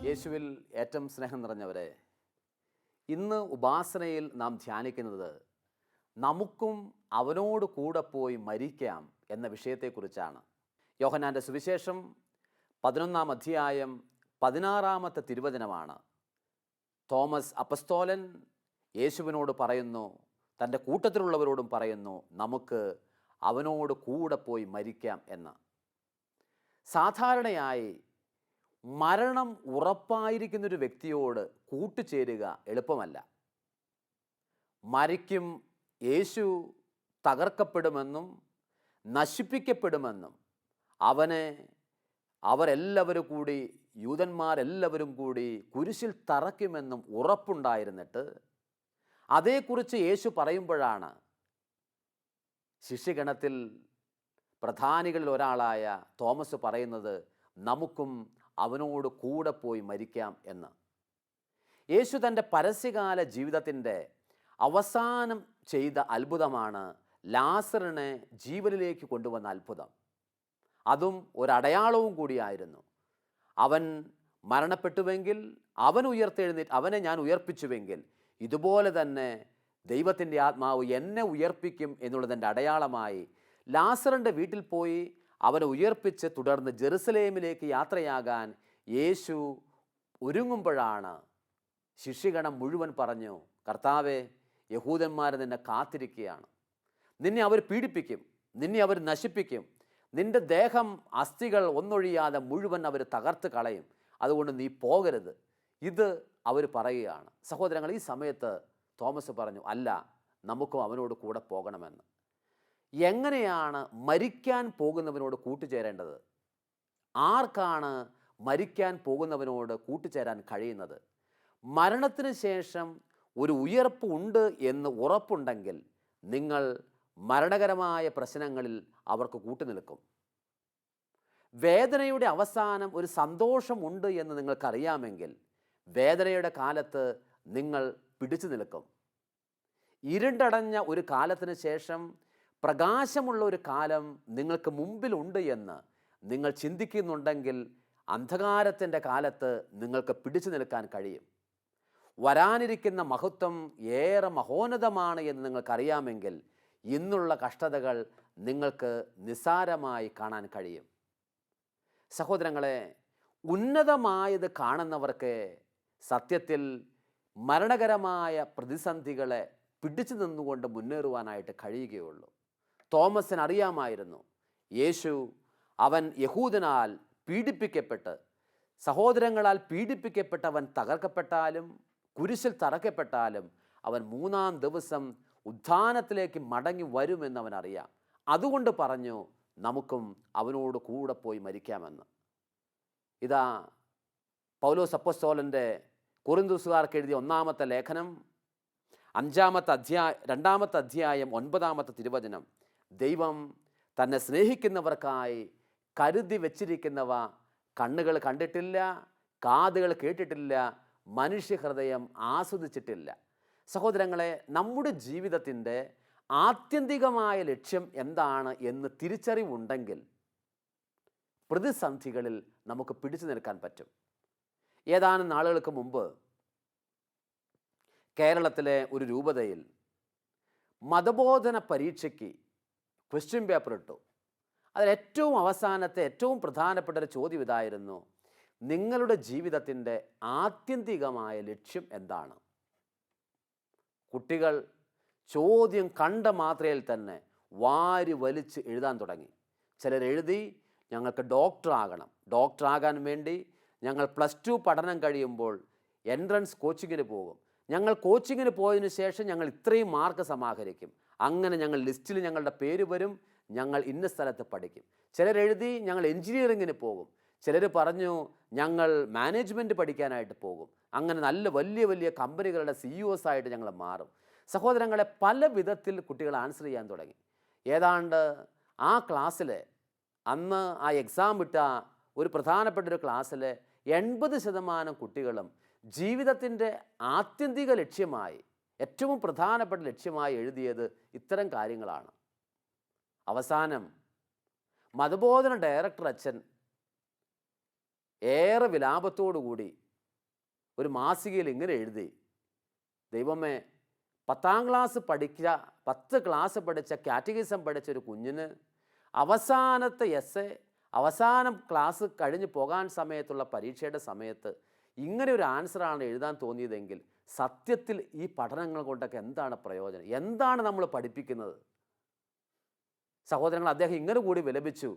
യേശുവിൽ ഏറ്റവും സ്നേഹം നിറഞ്ഞവരെ, ഇന്ന് ഉപാസനയിൽ നാം ധ്യാനിക്കുന്നത് നമുക്കും അവനോട് കൂടെ പോയി മരിക്കാം എന്ന വിഷയത്തെക്കുറിച്ചാണ്. യോഹന്നാൻ്റെ സുവിശേഷം 11-ാം അധ്യായം 16-ാമത്തെ തിരുവചനമാണ്. തോമസ് അപ്പസ്തോലൻ യേശുവിനോട് പറയുന്നു, തൻ്റെ കൂട്ടത്തിലുള്ളവരോടും പറയുന്നു, നമുക്ക് അവനോട് കൂടെ പോയി മരിക്കാം എന്ന്. സാധാരണയായി മരണം ഉറപ്പായിരിക്കുന്നൊരു വ്യക്തിയോട് കൂട്ടുചേരുക എളുപ്പമല്ല. മരിക്കും, യേശു തകർക്കപ്പെടുമെന്നും നശിപ്പിക്കപ്പെടുമെന്നും അവരെല്ലാവരും കൂടി, യൂതന്മാരെല്ലാവരും കൂടി കുരിശിൽ തറയ്ക്കുമെന്നും ഉറപ്പുണ്ടായിരുന്നിട്ട് അതേക്കുറിച്ച് യേശു പറയുമ്പോഴാണ് ശിഷ്യഗണത്തിൽ പ്രധാനികളിൽ ഒരാളായ തോമസ് പറയുന്നത്, നമുക്കും അവനോട് കൂടെ പോയി മരിക്കാം എന്ന്. യേശു തൻ്റെ പരസ്യകാല ജീവിതത്തിൻ്റെ അവസാനം ചെയ്ത അത്ഭുതമാണ് ലാസറിനെ ജീവനിലേക്ക് കൊണ്ടുവന്ന അത്ഭുതം. അതും ഒരടയാളവും കൂടിയായിരുന്നു. അവൻ മരണപ്പെട്ടുവെങ്കിൽ അവനെ ഞാൻ ഉയർപ്പിച്ചുവെങ്കിൽ ഇതുപോലെ തന്നെ ദൈവത്തിൻ്റെ ആത്മാവ് എന്നെ ഉയർപ്പിക്കും എന്നുള്ളതിൻ്റെ അടയാളമായി ലാസറിൻ്റെ വീട്ടിൽ പോയി അവനെ ഉയർപ്പിച്ച് തുടർന്ന് ജെറുസലേമിലേക്ക് യാത്രയാകാൻ യേശു ഒരുങ്ങുമ്പോഴാണ് ശിഷ്യഗണം മുഴുവൻ പറഞ്ഞു, കർത്താവേ, യഹൂദന്മാർ നിന്നെ കാത്തിരിക്കുകയാണ്, നിന്നെ അവർ പീഡിപ്പിക്കും, നിന്നെ അവർ നശിപ്പിക്കും, നിന്റെ ദേഹം അസ്ഥികൾ ഒന്നൊഴിയാതെ മുഴുവൻ അവർ തകർത്ത് കളയും, അതുകൊണ്ട് നീ പോകരുത്. ഇത് അവർ പറയുകയാണ്. സഹോദരങ്ങൾ, ഈ സമയത്ത് തോമസ് പറഞ്ഞു, അല്ല, നമുക്കും അവനോട് കൂടെ പോകണമെന്ന്. എങ്ങനെയാണ് മരിക്കാൻ പോകുന്നവനോട് കൂട്ടുചേരേണ്ടത്? ആർക്കാണ് മരിക്കാൻ പോകുന്നവനോട് കൂട്ടുചേരാൻ കഴിയുന്നത്? മരണത്തിന് ശേഷം ഒരു ഉയർപ്പ് ഉണ്ട് എന്ന് ഉറപ്പുണ്ടെങ്കിൽ നിങ്ങൾ മരണകരമായ പ്രശ്നങ്ങളിൽ അവർക്ക് കൂട്ടുനിൽക്കും. വേദനയുടെ അവസാനം ഒരു സന്തോഷമുണ്ട് എന്ന് നിങ്ങൾക്കറിയാമെങ്കിൽ വേദനയുടെ കാലത്ത് നിങ്ങൾ പിടിച്ചു നിൽക്കും. ഇരുണ്ടടഞ്ഞ ഒരു കാലത്തിന് ശേഷം പ്രകാശമുള്ള ഒരു കാലം നിങ്ങൾക്ക് മുമ്പിലുണ്ട് എന്ന് നിങ്ങൾ ചിന്തിക്കുന്നുണ്ടെങ്കിൽ അന്ധകാരത്തിൻ്റെ കാലത്ത് നിങ്ങൾക്ക് പിടിച്ചു നിൽക്കാൻ കഴിയും. വരാനിരിക്കുന്ന മഹത്വം ഏറെ മഹോന്നതമാണ് എന്ന് നിങ്ങൾക്കറിയാമെങ്കിൽ ഇന്നുള്ള കഷ്ടതകൾ നിങ്ങൾക്ക് നിസ്സാരമായി കാണാൻ കഴിയും. സഹോദരങ്ങളെ, ഉന്നതമായത് കാണുന്നവർക്ക് സത്യത്തിൽ മരണകരമായ പ്രതിസന്ധികളെ പിടിച്ചു നിന്നുകൊണ്ട് മുന്നേറുവാനായിട്ട് കഴിയുകയുള്ളൂ. തോമസിന് അറിയാമായിരുന്നു, യേശു അവൻ യഹൂദനാൽ പീഡിപ്പിക്കപ്പെട്ട്, സഹോദരങ്ങളാൽ പീഡിപ്പിക്കപ്പെട്ടവൻ തകർക്കപ്പെട്ടാലും കുരിശിൽ തറക്കപ്പെട്ടാലും അവൻ 3-ാം ദിവസം ഉത്ഥാനത്തിലേക്ക് മടങ്ങി വരുമെന്ന് അറിയാം. അതുകൊണ്ട് പറഞ്ഞു, നമുക്കും അവനോട് കൂടെ പോയി മരിക്കാമെന്ന്. ഇതാ പൗലോസ് അപ്പോസ്തലൻ്റെ കൊരിന്ത്യക്കാർക്ക് എഴുതിയ 1-ാമത്തെ ലേഖനം 2-ാമത്തെ അധ്യായം 9-ാമത്തെ തിരുവചനം, ദൈവം തന്നെ സ്നേഹിക്കുന്നവർക്കായി കരുതി വച്ചിരിക്കുന്നവ കണ്ണുകൾ കണ്ടിട്ടില്ല, കാതുകൾ കേട്ടിട്ടില്ല, മനുഷ്യഹൃദയം ആസ്വദിച്ചിട്ടില്ല. സഹോദരങ്ങളെ, നമ്മുടെ ജീവിതത്തിൻ്റെ ആത്യന്തികമായ ലക്ഷ്യം എന്താണ് എന്ന് തിരിച്ചറിവുണ്ടെങ്കിൽ പ്രതിസന്ധികളിൽ നമുക്ക് പിടിച്ചു നിൽക്കാൻ പറ്റും. ഏതാനും നാളുകൾക്ക് മുമ്പ് കേരളത്തിലെ ഒരു രൂപതയിൽ മതബോധന പരീക്ഷയ്ക്ക് ക്വസ്റ്റ്യൻ പേപ്പർ ഇട്ടു. അതിൽ ഏറ്റവും അവസാനത്തെ ഏറ്റവും പ്രധാനപ്പെട്ട ഒരു ചോദ്യം ഇതായിരുന്നു, നിങ്ങളുടെ ജീവിതത്തിൻ്റെ ആത്യന്തികമായ ലക്ഷ്യം എന്താണ്? കുട്ടികൾ ചോദ്യം കണ്ട മാത്രയിൽ തന്നെ വാരി വലിച്ച് എഴുതാൻ തുടങ്ങി. ചിലരെഴുതി, ഞങ്ങൾക്ക് ഡോക്ടറാകാൻ വേണ്ടി ഞങ്ങൾ +2 പഠനം കഴിയുമ്പോൾ എൻട്രൻസ് കോച്ചിങ്ങിന് പോകും, ഞങ്ങൾ കോച്ചിങ്ങിന് പോയതിനു ശേഷം ഞങ്ങൾ ഇത്രയും മാർക്ക് സമാഹരിക്കും, അങ്ങനെ ഞങ്ങൾ ലിസ്റ്റിൽ ഞങ്ങളുടെ പേര് വരും, ഞങ്ങൾ ഇന്ന സ്ഥലത്ത് പഠിക്കും. ചിലരെഴുതി, ഞങ്ങൾ എൻജിനീയറിങ്ങിന് പോകും, ചിലർ പറഞ്ഞു ഞങ്ങൾ മാനേജ്മെൻറ്റ് പഠിക്കാനായിട്ട് പോകും, അങ്ങനെ നല്ല വലിയ വലിയ കമ്പനികളുടെ CEOs ആയിട്ട് ഞങ്ങൾ മാറും. സഹോദരങ്ങളെ, പല വിധത്തിൽ കുട്ടികൾ ആൻസർ ചെയ്യാൻ തുടങ്ങി. ഏതാണ്ട് ആ ക്ലാസ്സിൽ അന്ന് ആ എക്സാം വിട്ട ഒരു പ്രധാനപ്പെട്ട ഒരു ക്ലാസ്സിൽ 80% കുട്ടികളും ജീവിതത്തിൻ്റെ ആത്യന്തിക ലക്ഷ്യമായി, ഏറ്റവും പ്രധാനപ്പെട്ട ലക്ഷ്യമായി എഴുതിയത് ഇത്തരം കാര്യങ്ങളാണ്. അവസാനം മതബോധന ഡയറക്ടർ അച്ഛൻ ഏറെ വിലാപത്തോടുകൂടി ഒരു മാസികയിൽ ഇങ്ങനെ എഴുതി, ദൈവമേ, 10 ക്ലാസ് പഠിച്ച കാറ്റഗിസം പഠിച്ച ഒരു കുഞ്ഞിന് അവസാനത്തെ അവസാനം ക്ലാസ് കഴിഞ്ഞ് പോകാൻ സമയത്തുള്ള പരീക്ഷയുടെ സമയത്ത് ഇങ്ങനെ ഒരു ആൻസറാണ് എഴുതാൻ തോന്നിയതെങ്കിൽ സത്യത്തിൽ ഈ പഠനങ്ങൾ കൊണ്ടൊക്കെ എന്താണ് പ്രയോജനം? എന്താണ് നമ്മൾ പഠിപ്പിക്കുന്നത്? സഹോദരങ്ങൾ, അദ്ദേഹം ഇങ്ങനെ കൂടി വിലപിച്ചു.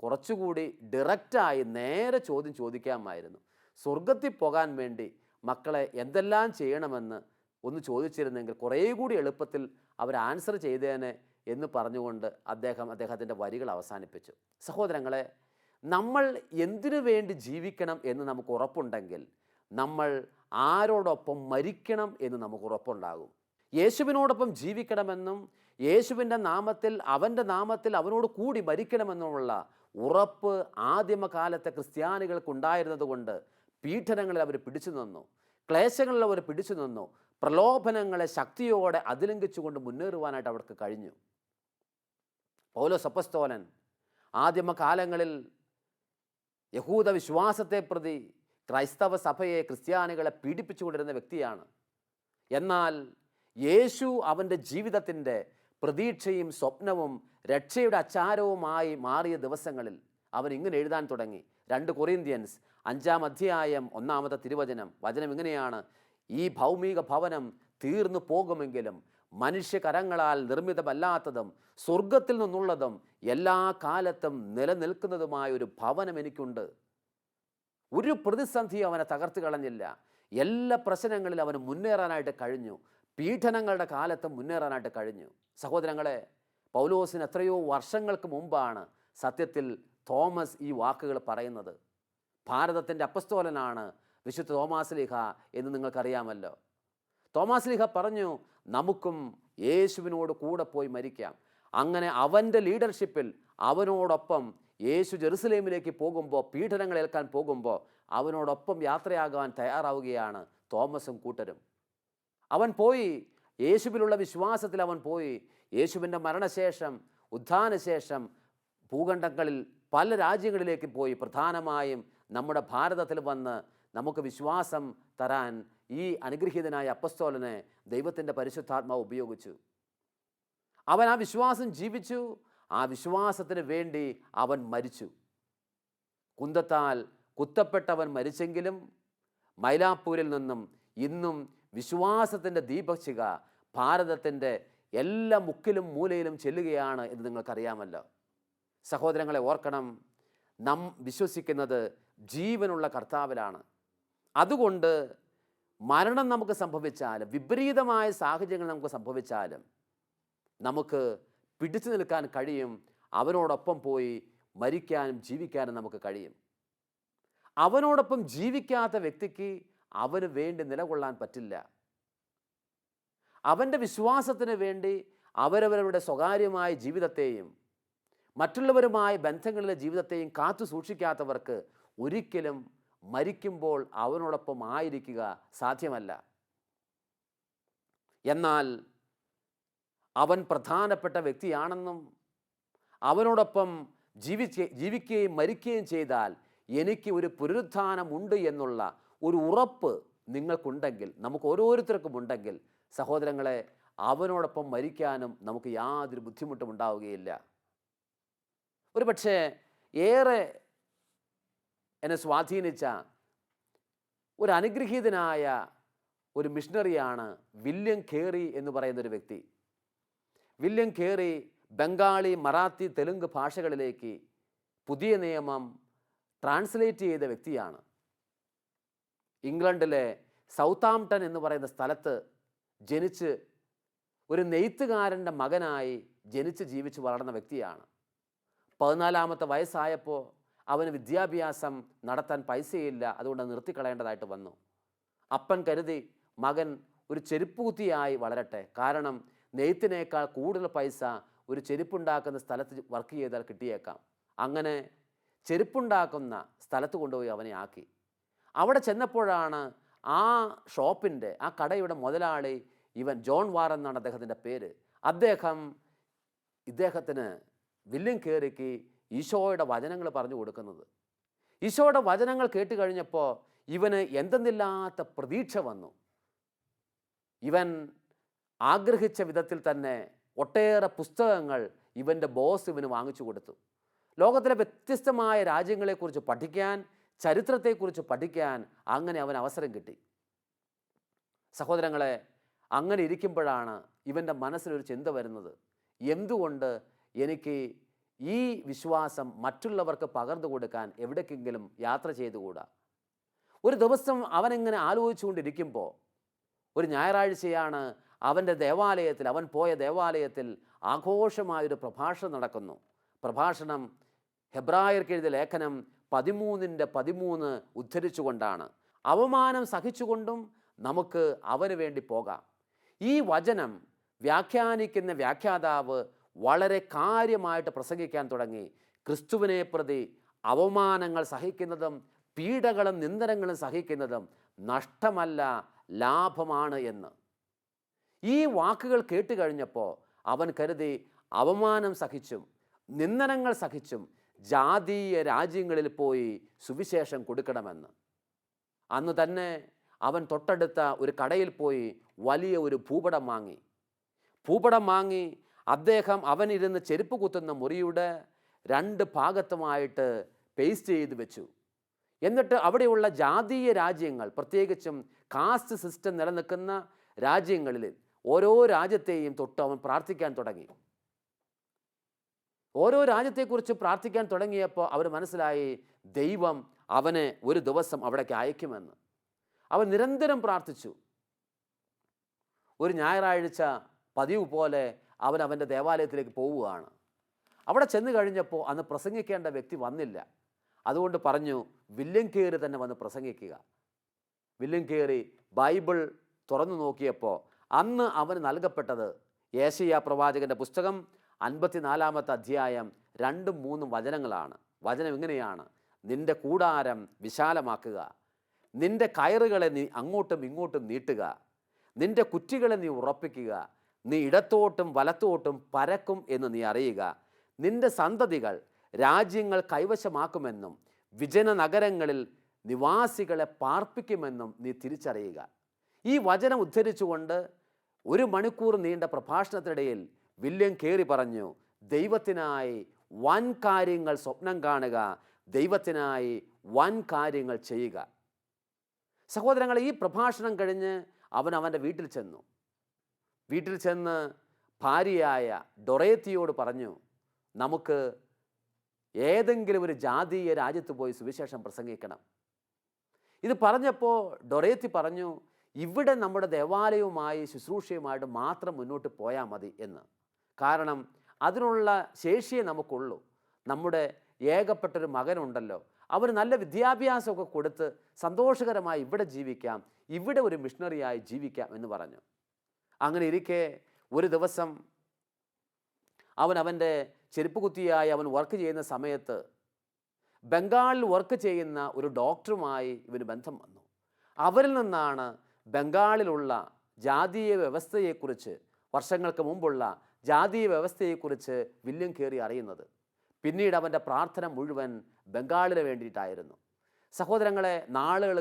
കുറച്ചുകൂടി ഡയറക്റ്റായി നേരെ ചോദ്യം ചോദിക്കാമായിരുന്നു. സ്വർഗത്തിൽ പോകാൻ വേണ്ടി മക്കളെ എന്തെല്ലാം ചെയ്യണമെന്ന് ഒന്ന് ചോദിച്ചിരുന്നെങ്കിൽ കുറേ കൂടി എളുപ്പത്തിൽ അവർ ആൻസർ ചെയ്തേനെ എന്ന് പറഞ്ഞുകൊണ്ട് അദ്ദേഹത്തിൻ്റെ വരികൾ അവസാനിപ്പിച്ചു. സഹോദരങ്ങളെ, നമ്മൾ എന്തിനു വേണ്ടി ജീവിക്കണം എന്ന് നമുക്ക് ഉറപ്പുണ്ടെങ്കിൽ നമ്മൾ ആരോടൊപ്പം മരിക്കണം എന്ന് നമുക്ക് ഉറപ്പുണ്ടാകും. യേശുവിനോടൊപ്പം ജീവിക്കണമെന്നും യേശുവിൻ്റെ നാമത്തിൽ അവൻ്റെ നാമത്തിൽ അവനോട് കൂടി മരിക്കണമെന്നുമുള്ള ഉറപ്പ് ആദിമകാലത്തെ ക്രിസ്ത്യാനികൾക്കുണ്ടായിരുന്നത് കൊണ്ട് പീഡനങ്ങളിൽ അവർ പിടിച്ചു നിന്നു, ക്ലേശങ്ങളിൽ അവർ പിടിച്ചു നിന്നു, പ്രലോഭനങ്ങളെ ശക്തിയോടെ അതിലംഘിച്ചുകൊണ്ട് മുന്നേറുവാനായിട്ട് അവർക്ക് കഴിഞ്ഞു. പൗലോസ് അപ്പോസ്തലൻ ആദിമകാലങ്ങളിൽ യഹൂദ വിശ്വാസത്തെ പ്രതി ക്രൈസ്തവ സഭയെ, ക്രിസ്ത്യാനികളെ പീഡിപ്പിച്ചുകൊണ്ടിരുന്ന വ്യക്തിയാണ്. എന്നാൽ യേശു അവൻ്റെ ജീവിതത്തിൻ്റെ പ്രതീക്ഷയും സ്വപ്നവും രക്ഷയുടെ അച്ചാരവുമായി മാറിയ ദിവസങ്ങളിൽ അവൻ ഇങ്ങനെ എഴുതാൻ തുടങ്ങി. 2 കൊറിന്ത്യൻസ് 5-ാം അധ്യായം 1-ാമത്തെ തിരുവചനം. വചനം ഇങ്ങനെയാണ്: ഈ ഭൗമിക ഭവനം തീർന്നു പോകുമെങ്കിലും മനുഷ്യകരങ്ങളാൽ നിർമ്മിതമല്ലാത്തതും സ്വർഗത്തിൽ നിന്നുള്ളതും എല്ലാ കാലത്തും നിലനിൽക്കുന്നതുമായ ഒരു ഭവനം എനിക്കുണ്ട്. ഒരു പ്രതിസന്ധി അവനെ തകർത്ത് കളഞ്ഞില്ല. എല്ലാ പ്രശ്നങ്ങളിലും അവന് മുന്നേറാനായിട്ട് കഴിഞ്ഞു. പീഡനങ്ങളുടെ കാലത്ത് മുന്നേറാനായിട്ട് കഴിഞ്ഞു. സഹോദരങ്ങളെ, പൗലോസിന് എത്രയോ വർഷങ്ങൾക്ക് മുമ്പാണ് സത്യത്തിൽ തോമസ് ഈ വാക്കുകൾ പറയുന്നത്. ഭാരതത്തിൻ്റെ അപ്പസ്തോലനാണ് വിശുദ്ധ തോമാസ് ലീഹ എന്ന് നിങ്ങൾക്കറിയാമല്ലോ. തോമാസ് ലീഹ പറഞ്ഞു, നമുക്കും യേശുവിനോട് കൂടെ പോയി മരിക്കാം. അങ്ങനെ അവൻ്റെ ലീഡർഷിപ്പിൽ അവനോടൊപ്പം യേശു ജെറുസലേമിലേക്ക് പോകുമ്പോൾ, പീഡനങ്ങൾ ഏൽക്കാൻ പോകുമ്പോൾ അവനോടൊപ്പം യാത്രയാകാൻ തയ്യാറാവുകയാണ് തോമസും കൂട്ടരും. അവൻ പോയി, യേശുവിലുള്ള വിശ്വാസത്തിൽ അവൻ പോയി. യേശുവിൻ്റെ മരണശേഷം, ഉത്ഥാനശേഷം ഭൂഖണ്ഡങ്ങളിൽ പല രാജ്യങ്ങളിലേക്ക് പോയി. പ്രധാനമായും നമ്മുടെ ഭാരതത്തിൽ വന്ന് നമുക്ക് വിശ്വാസം തരാൻ ഈ അനുഗ്രഹീതനായ അപ്പസ്തോലനെ ദൈവത്തിൻ്റെ പരിശുദ്ധാത്മാവ് ഉപയോഗിച്ചു. അവൻ ആ വിശ്വാസം ജീവിച്ചു. ആ വിശ്വാസത്തിന് വേണ്ടി അവൻ മരിച്ചു. കുന്തത്താൽ കുത്തപ്പെട്ടവൻ മരിച്ചെങ്കിലും മൈലാപ്പൂരിൽ നിന്നും ഇന്നും വിശ്വാസത്തിൻ്റെ ദീപശിഖ ഭാരതത്തിൻ്റെ എല്ലാ മുക്കിലും മൂലയിലും ചെല്ലുകയാണ് എന്ന് നിങ്ങൾക്കറിയാമല്ലോ. സഹോദരങ്ങളെ, ഓർക്കണം, നാം വിശ്വസിക്കുന്നത് ജീവനുള്ള കർത്താവിലാണ്. അതുകൊണ്ട് മരണം നമുക്ക് സംഭവിച്ചാലും, വിപരീതമായ സാഹചര്യങ്ങൾ നമുക്ക് സംഭവിച്ചാലും നമുക്ക് പിടിച്ചു നിൽക്കാൻ കഴിയും. അവനോടൊപ്പം പോയി മരിക്കാനും ജീവിക്കാനും നമുക്ക് കഴിയും. അവനോടൊപ്പം ജീവിക്കാത്ത വ്യക്തിക്ക് അവന് വേണ്ടി നിലകൊള്ളാൻ പറ്റില്ല. അവൻ്റെ വിശ്വാസത്തിന് വേണ്ടി അവരവരുടെ സ്വകാര്യമായ ജീവിതത്തെയും മറ്റുള്ളവരുമായ ബന്ധങ്ങളിലെ ജീവിതത്തെയും കാത്തു സൂക്ഷിക്കാത്തവർക്ക് ഒരിക്കലും മരിക്കുമ്പോൾ അവനോടൊപ്പം ആയിരിക്കുക സാധ്യമല്ല. എന്നാൽ അവൻ പ്രധാനപ്പെട്ട വ്യക്തിയാണെന്നും അവനോടൊപ്പം ജീവിക്കുകയും മരിക്കുകയും ചെയ്താൽ എനിക്ക് ഒരു പുനരുത്ഥാനമുണ്ട് എന്നുള്ള ഒരു ഉറപ്പ് നിങ്ങൾക്കുണ്ടെങ്കിൽ, നമുക്ക് ഓരോരുത്തർക്കും ഉണ്ടെങ്കിൽ, സഹോദരങ്ങളെ, അവനോടൊപ്പം മരിക്കാനും നമുക്ക് യാതൊരു ബുദ്ധിമുട്ടും ഉണ്ടാവുകയില്ല. ഒരു പക്ഷേ ഏറെ എന്നെ സ്വാധീനിച്ച ഒരു അനുഗ്രഹീതനായ ഒരു മിഷണറിയാണ് വില്യം കേറി എന്ന് പറയുന്നൊരു വ്യക്തി. വില്യം കേറി ബംഗാളി, മറാത്തി, തെലുങ്ക് ഭാഷകളിലേക്ക് പുതിയ നിയമം ട്രാൻസ്ലേറ്റ് ചെയ്ത വ്യക്തിയാണ്. ഇംഗ്ലണ്ടിലെ സൗത്താംപ്ടൺ എന്ന് പറയുന്ന സ്ഥലത്ത് ജനിച്ച് ഒരു നെയ്ത്തുകാരൻ്റെ മകനായി ജനിച്ച് ജീവിച്ച് വളർന്ന വ്യക്തിയാണ്. 14-ാമത്തെ വയസ്സായപ്പോൾ അവന് വിദ്യാഭ്യാസം നടത്താൻ പൈസയില്ല. അതുകൊണ്ട് നിർത്തിക്കളയേണ്ടതായിട്ട് വന്നു. അപ്പൻ കരുതി മകൻ ഒരു ചെരുപ്പുകുത്തിയായി വളരട്ടെ, കാരണം നെയ്ത്തിനേക്കാൾ കൂടുതൽ പൈസ ഒരു ചെരുപ്പുണ്ടാക്കുന്ന സ്ഥലത്ത് വർക്ക് ചെയ്താൽ കിട്ടിയേക്കാം. അങ്ങനെ ചെരുപ്പുണ്ടാക്കുന്ന സ്ഥലത്ത് കൊണ്ടുപോയി അവനെ ആക്കി. അവിടെ ചെന്നപ്പോഴാണ് ആ ഷോപ്പിൻ്റെ, ആ കടയുടെ മുതലാളി, ഇവൻ ജോൺ വാർ എന്നാണ് അദ്ദേഹത്തിൻ്റെ പേര്. ഇദ്ദേഹത്തിന് വില്യം കേറിക്ക് ഈശോയുടെ വചനങ്ങൾ പറഞ്ഞു കൊടുക്കുന്നത്. ഈശോയുടെ വചനങ്ങൾ കേട്ട് കഴിഞ്ഞപ്പോൾ ഇവന് എന്തെന്നില്ലാത്ത പ്രതീക്ഷ വന്നു. ഇവൻ ആഗ്രഹിച്ച വിധത്തിൽ തന്നെ ഒട്ടേറെ പുസ്തകങ്ങൾ ഇവൻ്റെ ബോസ് ഇവന് വാങ്ങിച്ചു കൊടുത്തു. ലോകത്തിലെ വ്യത്യസ്തമായ രാജ്യങ്ങളെക്കുറിച്ച് പഠിക്കാൻ, ചരിത്രത്തെക്കുറിച്ച് പഠിക്കാൻ അങ്ങനെ അവന് അവസരം കിട്ടി. സഹോദരങ്ങളെ, അങ്ങനെ ഇരിക്കുമ്പോഴാണ് ഇവൻ്റെ മനസ്സിലൊരു ചിന്ത വരുന്നത്, എന്തുകൊണ്ട് എനിക്ക് ഈ വിശ്വാസം മറ്റുള്ളവർക്ക് പകർന്നു കൊടുക്കാൻ എവിടേക്കെങ്കിലും യാത്ര ചെയ്തുകൂടാ? ഒരു ദിവസം അവനിങ്ങനെ ആലോചിച്ചുകൊണ്ടിരിക്കുമ്പോൾ ഒരു ഞായറാഴ്ചയാണ്. അവൻ പോയ ദേവാലയത്തിൽ ആഘോഷമായൊരു പ്രഭാഷണം നടക്കുന്നു. പ്രഭാഷണം ഹെബ്രായർക്ക് എഴുതിയ ലേഖനം 13:13 ഉദ്ധരിച്ചുകൊണ്ടാണ്. അവമാനം സഹിച്ചുകൊണ്ടും നമുക്ക് അവന് വേണ്ടി പോകാം. ഈ വചനം വ്യാഖ്യാനിക്കുന്ന വ്യാഖ്യാതാവ് വളരെ കാര്യമായിട്ട് പ്രസംഗിക്കാൻ തുടങ്ങി. ക്രിസ്തുവിനെ പ്രതി അവമാനങ്ങൾ സഹിക്കുന്നതും പീഡകളും നിന്ദനങ്ങളും സഹിക്കുന്നതും നഷ്ടമല്ല, ലാഭമാണ് എന്ന്. ഈ വാക്കുകൾ കേട്ട് കഴിഞ്ഞപ്പോൾ അവൻ കരുതി, അവമാനം സഹിച്ചും നിന്ദനങ്ങൾ സഹിച്ചും ജാതീയ രാജ്യങ്ങളിൽ പോയി സുവിശേഷം കൊടുക്കണമെന്ന്. അന്ന് തന്നെ അവൻ തൊട്ടടുത്ത ഒരു കടയിൽ പോയി വലിയ ഒരു ഭൂപടം വാങ്ങി അദ്ദേഹം അവനിരുന്ന് ചെരുപ്പ് കുത്തുന്ന മുറിയുടെ 2 ഭാഗത്തുമായിട്ട് പേസ്റ്റ് ചെയ്ത് വെച്ചു. എന്നിട്ട് അവിടെയുള്ള ജാതീയ രാജ്യങ്ങൾ, പ്രത്യേകിച്ചും കാസ്റ്റ് സിസ്റ്റം നിലനിൽക്കുന്ന രാജ്യങ്ങളിൽ ഓരോ രാജ്യത്തെയും തൊട്ട് അവൻ പ്രാർത്ഥിക്കാൻ തുടങ്ങി. ഓരോ രാജ്യത്തെക്കുറിച്ച് പ്രാർത്ഥിക്കാൻ തുടങ്ങിയപ്പോൾ അവന് മനസ്സിലായി, ദൈവം അവനെ ഒരു ദിവസം അവിടേക്ക് അയക്കുമെന്ന്. അവൻ നിരന്തരം പ്രാർത്ഥിച്ചു. ഒരു ഞായറാഴ്ച പതിവ് പോലെ അവൻ്റെ ദേവാലയത്തിലേക്ക് പോവുകയാണ്. അവിടെ ചെന്ന് കഴിഞ്ഞപ്പോൾ അന്ന് പ്രസംഗിക്കേണ്ട വ്യക്തി വന്നില്ല. അതുകൊണ്ട് പറഞ്ഞു, വില്യം കേറി തന്നെ വന്ന് പ്രസംഗിക്കുക. വില്യം കേറി ബൈബിൾ തുറന്നു നോക്കിയപ്പോൾ അന്ന് അവന് നൽകപ്പെട്ടത് യേശയ്യാ പ്രവാചകൻ്റെ പുസ്തകം 54-ാമത്തെ അധ്യായം 2-3 വചനങ്ങളാണ്. വചനം ഇങ്ങനെയാണ്: നിന്റെ കൂടാരം വിശാലമാക്കുക, നിന്റെ കയറുകളെ നീ അങ്ങോട്ടും ഇങ്ങോട്ടും നീട്ടുക, നിന്റെ കുറ്റികളെ നീ ഉറപ്പിക്കുക, നീ ഇടത്തോട്ടും വലത്തോട്ടും പരക്കും എന്ന് നീ അറിയുക, നിന്റെ സന്തതികൾ രാജ്യങ്ങൾ കൈവശമാക്കുമെന്നും വിജന നഗരങ്ങളിൽ നിവാസികളെ പാർപ്പിക്കുമെന്നും നീ തിരിച്ചറിയുക. ഈ വചനം ഉദ്ധരിച്ചുകൊണ്ട് 1 മണിക്കൂർ നീണ്ട പ്രഭാഷണത്തിനിടയിൽ വില്യം കേറി പറഞ്ഞു, ദൈവത്തിനായി വൻ കാര്യങ്ങൾ സ്വപ്നം കാണുക, ദൈവത്തിനായി വൻ കാര്യങ്ങൾ ചെയ്യുക. സഹോദരങ്ങളെ, ഈ പ്രഭാഷണം കഴിഞ്ഞ് അവൻ്റെ വീട്ടിൽ ചെന്ന് ഭാര്യയായ ഡൊറേത്തിയോട് പറഞ്ഞു, നമുക്ക് ഏതെങ്കിലും ഒരു ജാതീയ രാജ്യത്ത് പോയി സുവിശേഷം പ്രസംഗിക്കണം. ഇത് പറഞ്ഞപ്പോൾ ഡൊറേത്തി പറഞ്ഞു, ഇവിടെ നമ്മുടെ ദേവാലയവുമായി ശുശ്രൂഷയുമായിട്ട് മാത്രം മുന്നോട്ട് പോയാൽ മതി എന്ന്. കാരണം അതിനുള്ള ശേഷിയെ നമുക്കുള്ളൂ. നമ്മുടെ ഏകപ്പെട്ടൊരു മകനുണ്ടല്ലോ, അവന് നല്ല വിദ്യാഭ്യാസമൊക്കെ കൊടുത്ത് സന്തോഷകരമായി ഇവിടെ ജീവിക്കാം, ഇവിടെ ഒരു മിഷണറിയായി ജീവിക്കാം എന്ന് പറഞ്ഞു. അങ്ങനെ ഇരിക്കെ ഒരു ദിവസം അവൻ്റെ ചെരുപ്പ് കുത്തിയായി അവൻ വർക്ക് ചെയ്യുന്ന സമയത്ത് ബംഗാളിൽ വർക്ക് ചെയ്യുന്ന ഒരു ഡോക്ടറുമായി ഇവന് ബന്ധം വന്നു. അവരിൽ നിന്നാണ് ബംഗാളിലുള്ള ജാതീയ വ്യവസ്ഥയെക്കുറിച്ച്, വർഷങ്ങൾക്ക് മുമ്പുള്ള ജാതീയ വ്യവസ്ഥയെക്കുറിച്ച് വില്യം കേറി അറിയുന്നത്. പിന്നീട് അവൻ്റെ പ്രാർത്ഥന മുഴുവൻ ബംഗാളിന് വേണ്ടിയിട്ടായിരുന്നു. സഹോദരങ്ങളെ, നാളുകൾ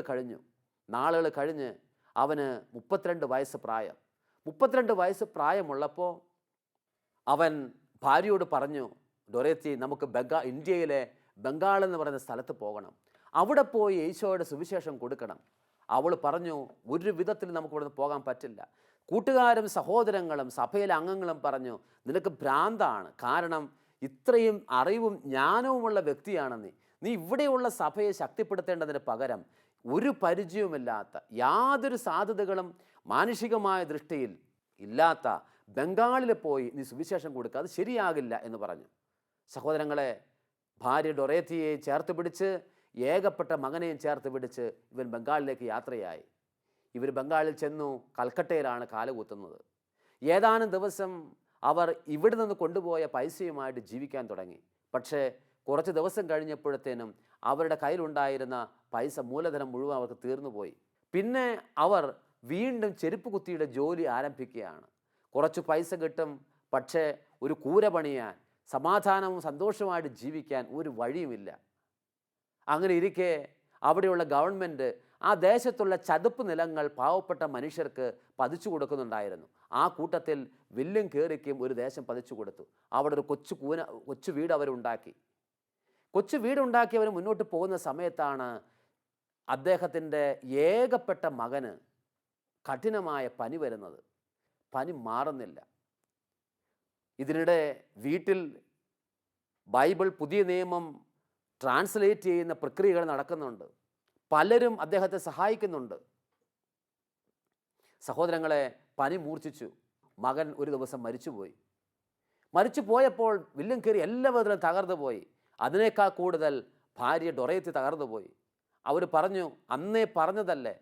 കഴിഞ്ഞ് അവന് 32 വയസ്സ് പ്രായം. 32 വയസ്സ് പ്രായമുള്ളപ്പോൾ അവൻ ഭാര്യയോട് പറഞ്ഞു, ഡൊറേത്തി, നമുക്ക് ഇന്ത്യയിലെ ബംഗാൾ എന്ന് പറയുന്ന സ്ഥലത്ത് പോകണം, അവിടെ പോയി ഈശോയുടെ സുവിശേഷം കൊടുക്കണം. അവൾ പറഞ്ഞു, ഒരു വിധത്തിൽ നമുക്ക് ഇവിടുന്ന് പോകാൻ പറ്റില്ല. കൂട്ടുകാരും സഹോദരങ്ങളും സഭയിലെ അംഗങ്ങളും പറഞ്ഞു, നിനക്ക് ഭ്രാന്താണ്, കാരണം ഇത്രയും അറിവും ജ്ഞാനവുമുള്ള വ്യക്തിയാണ് നീ ഇവിടെയുള്ള സഭയെ ശക്തിപ്പെടുത്തേണ്ടതിന് പകരം ഒരു പരിചയവുമില്ലാത്ത, യാതൊരു സാധ്യതകളും മാനുഷികമായ ദൃഷ്ടിയിൽ ഇല്ലാത്ത ബംഗാളിൽ പോയി നീ സുവിശേഷം കൊടുക്കുക, അത് ശരിയാകില്ല എന്ന് പറഞ്ഞു. സഹോദരങ്ങളെ, ഭാര്യ ഡൊറേത്തിയെ ചേർത്ത് പിടിച്ച്, ഏകപ്പെട്ട മകനെയും ചേർത്ത് പിടിച്ച് ഇവൻ ബംഗാളിലേക്ക് യാത്രയായി. ഇവർ ബംഗാളിൽ ചെന്നു. കൽക്കട്ടയിലാണ് കാലുകുത്തുന്നത്. ഏതാനും ദിവസം അവർ ഇവിടെ നിന്ന് കൊണ്ടുപോയ പൈസയുമായിട്ട് ജീവിക്കാൻ തുടങ്ങി. പക്ഷേ കുറച്ച് ദിവസം കഴിഞ്ഞപ്പോഴത്തേനും അവരുടെ കയ്യിലുണ്ടായിരുന്ന പൈസ, മൂലധനം മുഴുവൻ അവർക്ക് തീർന്നുപോയി. പിന്നെ അവർ വീണ്ടും ചെരുപ്പ് കുത്തിയുടെ ജോലി ആരംഭിക്കുകയാണ്. കുറച്ച് പൈസ കിട്ടും, പക്ഷേ ഒരു കൂര പണിയാൻ, സമാധാനവും സന്തോഷവുമായിട്ട് ജീവിക്കാൻ ഒരു വഴിയുമില്ല. അങ്ങനെ ഇരിക്കെ അവിടെയുള്ള ഗവൺമെൻറ് ആ ദേശത്തുള്ള ചതുപ്പ് നിലങ്ങൾ പാവപ്പെട്ട മനുഷ്യർക്ക് പതിച്ചു കൊടുക്കുന്നുണ്ടായിരുന്നു. ആ കൂട്ടത്തിൽ വില്യം കേറിക്കും ഒരു ദേശം പതിച്ചു കൊടുത്തു. അവിടെ ഒരു കൊച്ചു വീട് അവരുണ്ടാക്കി. കൊച്ചു വീടുണ്ടാക്കി അവർ മുന്നോട്ട് പോകുന്ന സമയത്താണ് അദ്ദേഹത്തിൻ്റെ ഏകപ്പെട്ട മകന് കഠിനമായ പനി വരുന്നത്. പനി മാറുന്നില്ല. ഇതിനിടെ വീട്ടിൽ ബൈബിൾ പുതിയ നിയമം ട്രാൻസ്ലേറ്റ് ചെയ്യുന്ന പ്രക്രിയകൾ നടക്കുന്നുണ്ട്. പലരും അദ്ദേഹത്തെ സഹായിക്കുന്നുണ്ട്. സഹോദരങ്ങളെ, പനി മൂർച്ഛിച്ചു. മകൻ ഒരു ദിവസം മരിച്ചു പോയപ്പോൾ വില്യം കേറി എല്ലാ വിധത്തിലും തകർന്നു പോയി. അതിനേക്കാൾ കൂടുതൽ ഭാര്യ ഡൊറേത്തി തകർന്നു പോയി. അവർ പറഞ്ഞു, അന്നേ പറഞ്ഞതല്ലേ,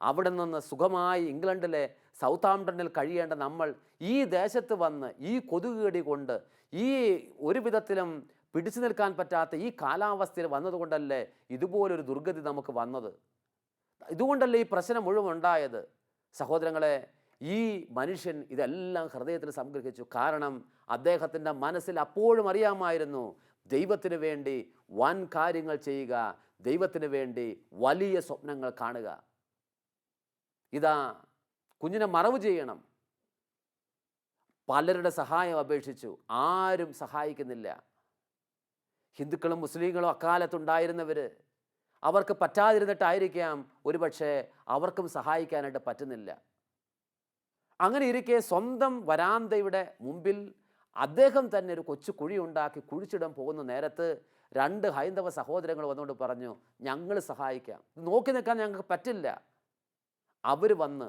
അവിടെ നിന്ന് സുഖമായി ഇംഗ്ലണ്ടിലെ സൗത്താംപ്ടണിൽ കഴിയേണ്ട നമ്മൾ ഈ ദേശത്ത് വന്ന് ഈ കൊതുകുകടി കൊണ്ട് ഈ ഒരു വിധത്തിലും പിടിച്ചു നിൽക്കാൻ പറ്റാത്ത ഈ കാലാവസ്ഥയിൽ വന്നതുകൊണ്ടല്ലേ ഇതുപോലൊരു ദുർഗതി നമുക്ക് വന്നത്. ഇതുകൊണ്ടല്ലേ ഈ പ്രശ്നം മുഴുവൻ ഉണ്ടായത്. സഹോദരങ്ങളെ, ഈ മനുഷ്യൻ ഇതെല്ലാം ഹൃദയത്തിൽ സംഗ്രഹിച്ചു. കാരണം അദ്ദേഹത്തിൻ്റെ മനസ്സിൽ അപ്പോഴും അറിയാമായിരുന്നു, ദൈവത്തിന് വേണ്ടി വൻ കാര്യങ്ങൾ ചെയ്യുക, ദൈവത്തിന് വേണ്ടി വലിയ സ്വപ്നങ്ങൾ കാണുക. ഇതാ കുഞ്ഞിനെ മറവ് ചെയ്യണം. പലരുടെ സഹായം അപേക്ഷിച്ചു, ആരും സഹായിക്കുന്നില്ല. ഹിന്ദുക്കളും മുസ്ലിങ്ങളും അക്കാലത്തുണ്ടായിരുന്നവർ, അവർക്ക് പറ്റാതിരുന്നിട്ടായിരിക്കാം ഒരുപക്ഷെ അവർക്കും സഹായിക്കാനായിട്ട് പറ്റുന്നില്ല. അങ്ങനെ ഇരിക്കെ സ്വന്തം വരാന്തയുടെ മുമ്പിൽ അദ്ദേഹം തന്നെ ഒരു കൊച്ചു കുഴി ഉണ്ടാക്കി കുഴിച്ചിടാൻ പോകുന്ന നേരത്ത് 2 ഹൈന്ദവ സഹോദരങ്ങൾ വന്നുകൊണ്ട് പറഞ്ഞു, ഞങ്ങൾ സഹായിക്കാം, നോക്കി നിൽക്കാൻ ഞങ്ങൾക്ക് പറ്റില്ല. അവർ വന്ന്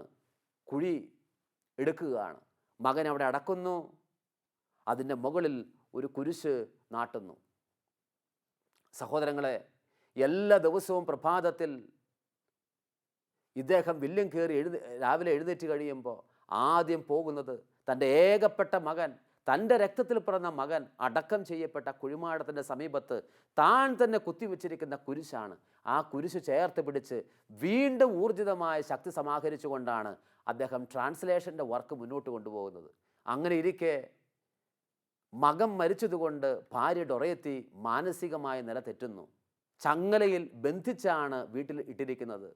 കുഴി എടുക്കുകയാണ്. മകൻ അവിടെ അടക്കുന്നു. അതിൻ്റെ മുകളിൽ ഒരു കുരിശ് നാട്ടുന്നു. സഹോദരങ്ങളെ, എല്ലാ ദിവസവും പ്രഭാതത്തിൽ ഇദ്ദേഹം വില്യം കേറി രാവിലെ എഴുന്നേറ്റ് കഴിയുമ്പോൾ ആദ്യം പോകുന്നത് തൻ്റെ ഏകപ്പെട്ട മകൻ, തൻ്റെ രക്തത്തിൽ പിറന്ന മകൻ അടക്കം ചെയ്യപ്പെട്ട കുഴിമാടത്തിൻ്റെ സമീപത്ത് താൻ തന്നെ കുത്തിവെച്ചിരിക്കുന്ന കുരിശാണ്. ആ കുരിശ് ചേർത്ത് പിടിച്ച് വീണ്ടും ഊർജിതമായ ശക്തി സമാഹരിച്ചുകൊണ്ടാണ് അദ്ദേഹം ട്രാൻസ്ലേഷൻ്റെ വർക്ക് മുന്നോട്ട് കൊണ്ടുപോകുന്നത്. അങ്ങനെ ഇരിക്കെ മകൻ മരിച്ചതുകൊണ്ട് ഭാര്യ ഡൊറേത്തി മാനസികമായ നില തെറ്റുന്നു. ചങ്ങലയിൽ ബന്ധിച്ചാണ് വീട്ടിൽ ഇട്ടിരിക്കുന്നത്.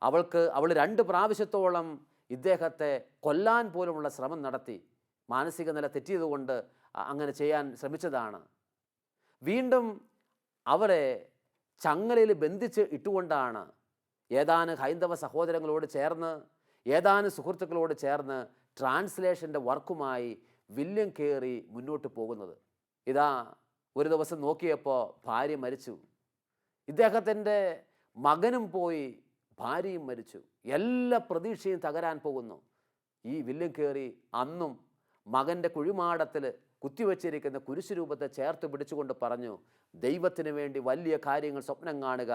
അവൾ 2 പ്രാവശ്യത്തോളം ഇദ്ദേഹത്തെ കൊല്ലാൻ പോലുമുള്ള ശ്രമം നടത്തി. മാനസിക നില തെറ്റിയതുകൊണ്ട് അങ്ങനെ ചെയ്യാൻ ശ്രമിച്ചതാണ്. വീണ്ടും അവരെ ചങ്ങലയിൽ ബന്ധിച്ച് ഇട്ടുകൊണ്ടാണ് ഏതാനും ഹൈന്ദവ സഹോദരങ്ങളോട് ചേർന്ന്, ഏതാനും സുഹൃത്തുക്കളോട് ചേർന്ന് ട്രാൻസ്ലേഷൻ്റെ വർക്കുമായി വില്യം കേറി മുന്നോട്ട് പോകുന്നത്. ഇതാ ഒരു ദിവസം നോക്കിയപ്പോൾ ഭാര്യ മരിച്ചു. ഇദ്ദേഹത്തിൻ്റെ മകനും പോയി, ഭാര്യയും മരിച്ചു. എല്ലാ പ്രതീക്ഷയും തകരാൻ പോകുന്നു. ഈ വില്യം കേറി അന്നും മകൻ്റെ കുഴിമാടത്തിൽ കുത്തിവെച്ചിരിക്കുന്ന കുരിശു രൂപത്തെ ചേർത്ത് പിടിച്ചുകൊണ്ട് പറഞ്ഞു, ദൈവത്തിന് വേണ്ടി വലിയ കാര്യങ്ങൾ സ്വപ്നം കാണുക,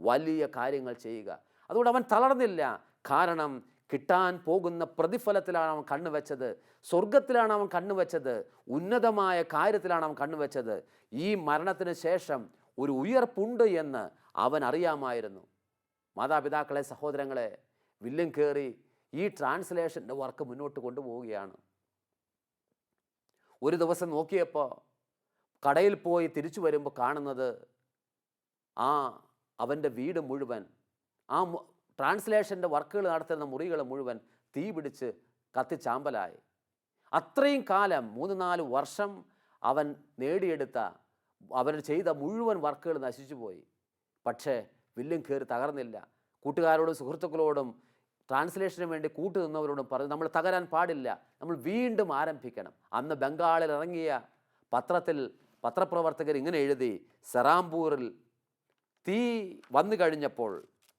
വലിയ കാര്യങ്ങൾ ചെയ്യുക. അതുകൊണ്ട് അവൻ തളർന്നില്ല. കാരണം കിട്ടാൻ പോകുന്ന പ്രതിഫലത്തിലാണ് അവൻ കണ്ണുവെച്ചത്, സ്വർഗത്തിലാണ് അവൻ കണ്ണുവെച്ചത്, ഉന്നതമായ കാര്യത്തിലാണ് അവൻ കണ്ണുവെച്ചത്. ഈ മരണത്തിന് ശേഷം ഒരു ഉയർപ്പുണ്ട് എന്ന് അവൻ അറിയാമായിരുന്നു. മാതാപിതാക്കളെ, സഹോദരങ്ങളെ, വില്യം കേറി ഈ ട്രാൻസ്ലേഷൻ്റെ വർക്ക് മുന്നോട്ട് കൊണ്ടുപോവുകയാണ്. ഒരു ദിവസം നോക്കിയപ്പോൾ കടയിൽ പോയി തിരിച്ചു വരുമ്പോൾ കാണുന്നത് അവൻ്റെ വീട് മുഴുവൻ, ട്രാൻസ്ലേഷൻ്റെ വർക്കുകൾ നടത്തുന്ന മുറികൾ മുഴുവൻ തീ പിടിച്ച് കത്തിച്ചാമ്പലായി. അത്രയും കാലം 3-4 വർഷം അവൻ നേടിയെടുത്ത, അവൻ ചെയ്ത മുഴുവൻ വർക്കുകൾ നശിച്ചുപോയി. പക്ഷേ വില്യം കേറി തകർന്നില്ല. കൂട്ടുകാരോടും സുഹൃത്തുക്കളോടും ട്രാൻസ്ലേഷന് വേണ്ടി കൂട്ടുനിന്നവരോടും പറഞ്ഞു, നമ്മൾ തകരാൻ പാടില്ല, നമ്മൾ വീണ്ടും ആരംഭിക്കണം. അന്ന് ബംഗാളിൽ ഇറങ്ങിയ പത്രത്തിൽ പത്രപ്രവർത്തകർ ഇങ്ങനെ എഴുതി, സെറാംപൂരിൽ തീ വന്നു കഴിഞ്ഞപ്പോൾ,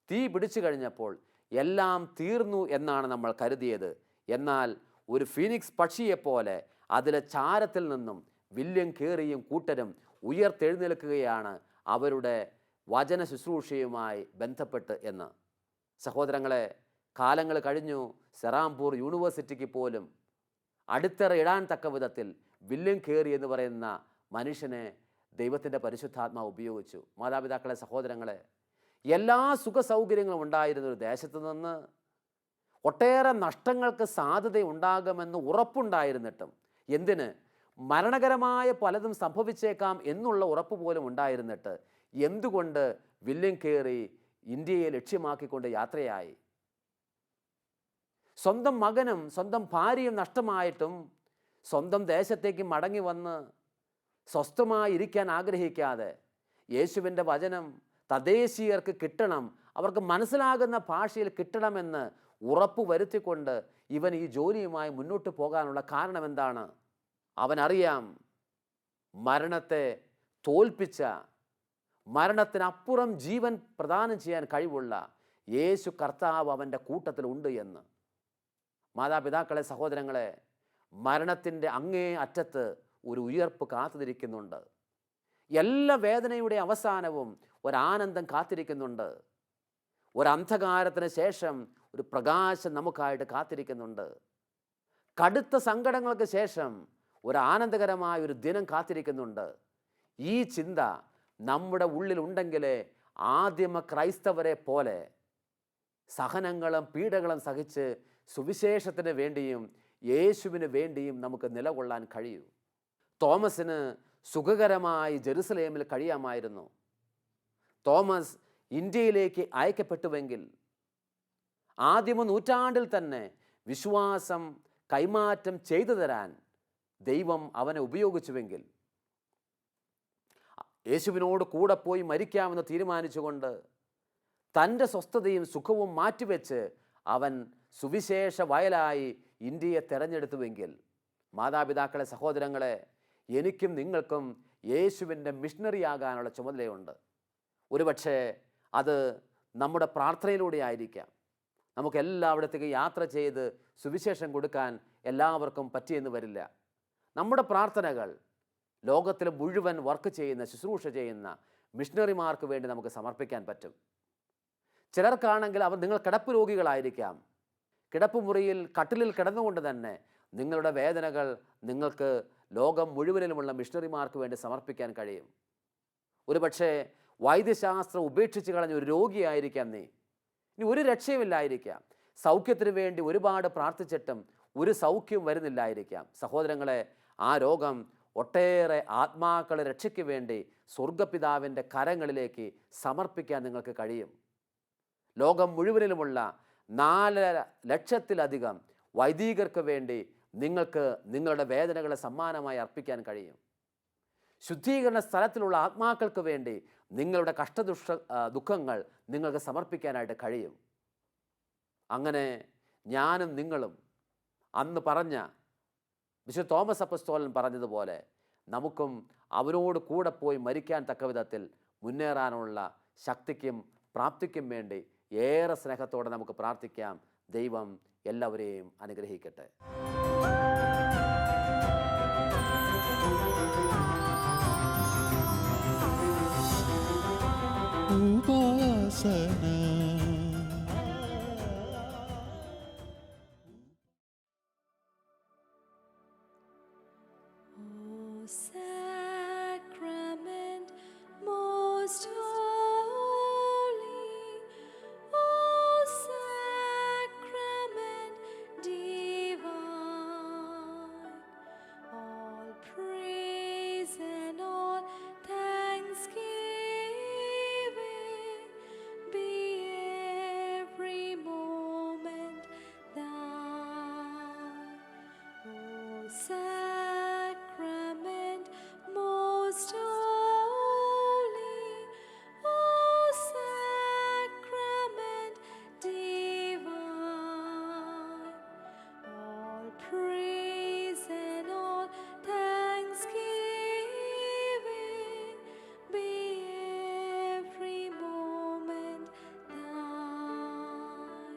തീ പിടിച്ചു കഴിഞ്ഞപ്പോൾ എല്ലാം തീർന്നു എന്നാണ് നമ്മൾ കരുതിയത്. എന്നാൽ ഒരു ഫീനിക്സ് പക്ഷിയെപ്പോലെ അതിലെ ചാരത്തിൽ നിന്നും വില്യം കേറിയും കൂട്ടരും ഉയർത്തെഴുന്നേൽക്കുകയാണ് അവരുടെ വചന ശുശ്രൂഷയുമായി ബന്ധപ്പെട്ട് എന്ന്. സഹോദരങ്ങളെ, കാലങ്ങൾ കഴിഞ്ഞു. സെറാംപൂർ യൂണിവേഴ്സിറ്റിക്ക് പോലും അടിത്തറ ഇടാൻ തക്ക വിധത്തിൽ വില്യം കേറി എന്ന് പറയുന്ന മനുഷ്യനെ ദൈവത്തിൻ്റെ പരിശുദ്ധാത്മാവ് ഉപയോഗിച്ചു. മാതാപിതാക്കളെ, സഹോദരങ്ങളെ, എല്ലാ സുഖ സൗകര്യങ്ങളും ഉണ്ടായിരുന്ന ഒരു ദേശത്ത് നിന്ന് ഒട്ടേറെ നഷ്ടങ്ങൾക്ക് സാധ്യതയുണ്ടാകുമെന്ന് ഉറപ്പുണ്ടായിരുന്നിട്ടും, എന്തിന്, മരണകരമായ പലതും സംഭവിച്ചേക്കാം എന്നുള്ള ഉറപ്പ് പോലും ഉണ്ടായിരുന്നിട്ട് എന്തുകൊണ്ട് വില്യം കേറി ഇന്ത്യയെ ലക്ഷ്യമാക്കിക്കൊണ്ട് യാത്രയായി? സ്വന്തം മകനും സ്വന്തം ഭാര്യയും നഷ്ടമായിട്ടും സ്വന്തം ദേശത്തേക്ക് മടങ്ങി വന്ന് സ്വസ്ഥമായി ഇരിക്കാൻ ആഗ്രഹിക്കാതെ യേശുവിൻ്റെ വചനം തദ്ദേശീയർക്ക് കിട്ടണം, അവർക്ക് മനസ്സിലാകുന്ന ഭാഷയിൽ കിട്ടണമെന്ന് ഉറപ്പ് വരുത്തിക്കൊണ്ട് ഇവൻ ഈ ജോലിയുമായി മുന്നോട്ട് പോകാനുള്ള കാരണം എന്താണ്? അവനറിയാം, മരണത്തെ തോൽപ്പിച്ച, മരണത്തിനപ്പുറം ജീവൻ പ്രദാനം ചെയ്യാൻ കഴിവുള്ള യേശു കർത്താവ് അവൻ്റെ കൂട്ടത്തിലുണ്ട് എന്ന്. മാതാപിതാക്കളെ, സഹോദരങ്ങളെ, മരണത്തിൻ്റെ അങ്ങേ അറ്റത്ത് ഒരു ഉയർപ്പ് കാത്തിരിക്കുന്നുണ്ട്. എല്ലാ വേദനയുടെ അവസാനവും ഒരാനന്ദം കാത്തിരിക്കുന്നുണ്ട്. ഒരന്ധകാരത്തിന് ശേഷം ഒരു പ്രകാശം നമുക്കായിട്ട് കാത്തിരിക്കുന്നുണ്ട്. കടുത്ത സങ്കടങ്ങൾക്ക് ശേഷം ഒരു ആനന്ദകരമായ ഒരു ദിനം കാത്തിരിക്കുന്നുണ്ട്. ഈ ചിന്ത നമ്മുടെ ഉള്ളിലുണ്ടെങ്കിലേ ആദിമ ക്രൈസ്തവരെ പോലെ സഹനങ്ങളും പീഡകളും സഹിച്ച് സുവിശേഷത്തിന് വേണ്ടിയും യേശുവിന് വേണ്ടിയും നമുക്ക് നിലകൊള്ളാൻ കഴിയൂ. തോമസിന് സുഖകരമായി ജെറുസലേമിൽ കഴിയാമായിരുന്നു. തോമസ് ഇന്ത്യയിലേക്ക് അയക്കപ്പെട്ടുവെങ്കിൽ ആദിമ നൂറ്റാണ്ടിൽ തന്നെ വിശ്വാസം കൈമാറ്റം ചെയ്തു തരാൻ ദൈവം അവനെ ഉപയോഗിച്ചുവെങ്കിൽ, യേശുവിനോട് കൂടെ പോയി മരിക്കാമെന്ന് തീരുമാനിച്ചുകൊണ്ട് തൻ്റെ സ്വസ്ഥതയും സുഖവും മാറ്റിവെച്ച് അവൻ സുവിശേഷ വയലായി ഇന്ത്യയെ തിരഞ്ഞെടുത്തുവെങ്കിൽ, മാതാപിതാക്കളെ, സഹോദരങ്ങളെ, എനിക്കും നിങ്ങൾക്കും യേശുവിൻ്റെ മിഷണറി ആകാനുള്ള ചുമതലയുണ്ട്. ഒരുപക്ഷെ അത് നമ്മുടെ പ്രാർത്ഥനയിലൂടെ ആയിരിക്കാം. നമുക്ക് എല്ലായിടത്തേക്ക് യാത്ര ചെയ്ത് സുവിശേഷം കൊടുക്കാൻ എല്ലാവർക്കും പറ്റിയെന്ന് വരില്ല. നമ്മുടെ പ്രാർത്ഥനകൾ ലോകത്തിൽ മുഴുവൻ വർക്ക് ചെയ്യുന്ന, ശുശ്രൂഷ ചെയ്യുന്ന മിഷണറിമാർക്ക് വേണ്ടി നമുക്ക് സമർപ്പിക്കാൻ പറ്റും. ചിലർക്കാണെങ്കിൽ നിങ്ങൾ കിടപ്പ് രോഗികളായിരിക്കാം. കിടപ്പ് മുറിയിൽ കട്ടിലിൽ കിടന്നുകൊണ്ട് തന്നെ നിങ്ങളുടെ വേദനകൾ നിങ്ങൾക്ക് ലോകം മുഴുവനിലുമുള്ള മിഷണറിമാർക്ക് വേണ്ടി സമർപ്പിക്കാൻ കഴിയും. ഒരുപക്ഷെ വൈദ്യശാസ്ത്രം ഉപേക്ഷിച്ച് കളഞ്ഞ ഒരു രോഗിയായിരിക്കാം നീ. ഇനി ഒരു രക്ഷയുമില്ലായിരിക്കാം. സൗഖ്യത്തിന് വേണ്ടി ഒരുപാട് പ്രാർത്ഥിച്ചിട്ടും ഒരു സൗഖ്യം വരുന്നില്ലായിരിക്കാം. സഹോദരങ്ങളെ, ആ രോഗം ഒട്ടേറെ ആത്മാക്കളുടെ രക്ഷയ്ക്ക് വേണ്ടി സ്വർഗപിതാവിൻ്റെ കരങ്ങളിലേക്ക് സമർപ്പിക്കാൻ നിങ്ങൾക്ക് കഴിയും. ലോകം മുഴുവനിലുമുള്ള 4 ലക്ഷത്തിലധികം വൈദികർക്ക് വേണ്ടി നിങ്ങൾക്ക് നിങ്ങളുടെ വേദനകളെ സമ്മാനമായി അർപ്പിക്കാൻ കഴിയും. ശുദ്ധീകരണ സ്ഥലത്തിലുള്ള ആത്മാക്കൾക്ക് വേണ്ടി നിങ്ങളുടെ ദുഃഖങ്ങൾ നിങ്ങൾക്ക് സമർപ്പിക്കാനായിട്ട് കഴിയും. അങ്ങനെ ഞാനും നിങ്ങളും അന്ന് പറഞ്ഞ വിശുദ്ധ തോമസ് അപ്പസ്തോലൻ പറഞ്ഞതുപോലെ നമുക്കും അവനോട് കൂടെ പോയി മരിക്കാൻ തക്ക വിധത്തിൽ മുന്നേറാനുള്ള ശക്തിക്കും പ്രാപ്തിക്കും വേണ്ടി ഏറെ സ്നേഹത്തോടെ നമുക്ക് പ്രാർത്ഥിക്കാം. ദൈവം എല്ലാവരെയും അനുഗ്രഹിക്കട്ടെ. ഉപാസന Sacrament most holy, O sacrament divine, all praise and all thanksgiving be every moment thine. O sacrament most holy, O sacrament divine, all praise and all thanksgiving be every moment thine.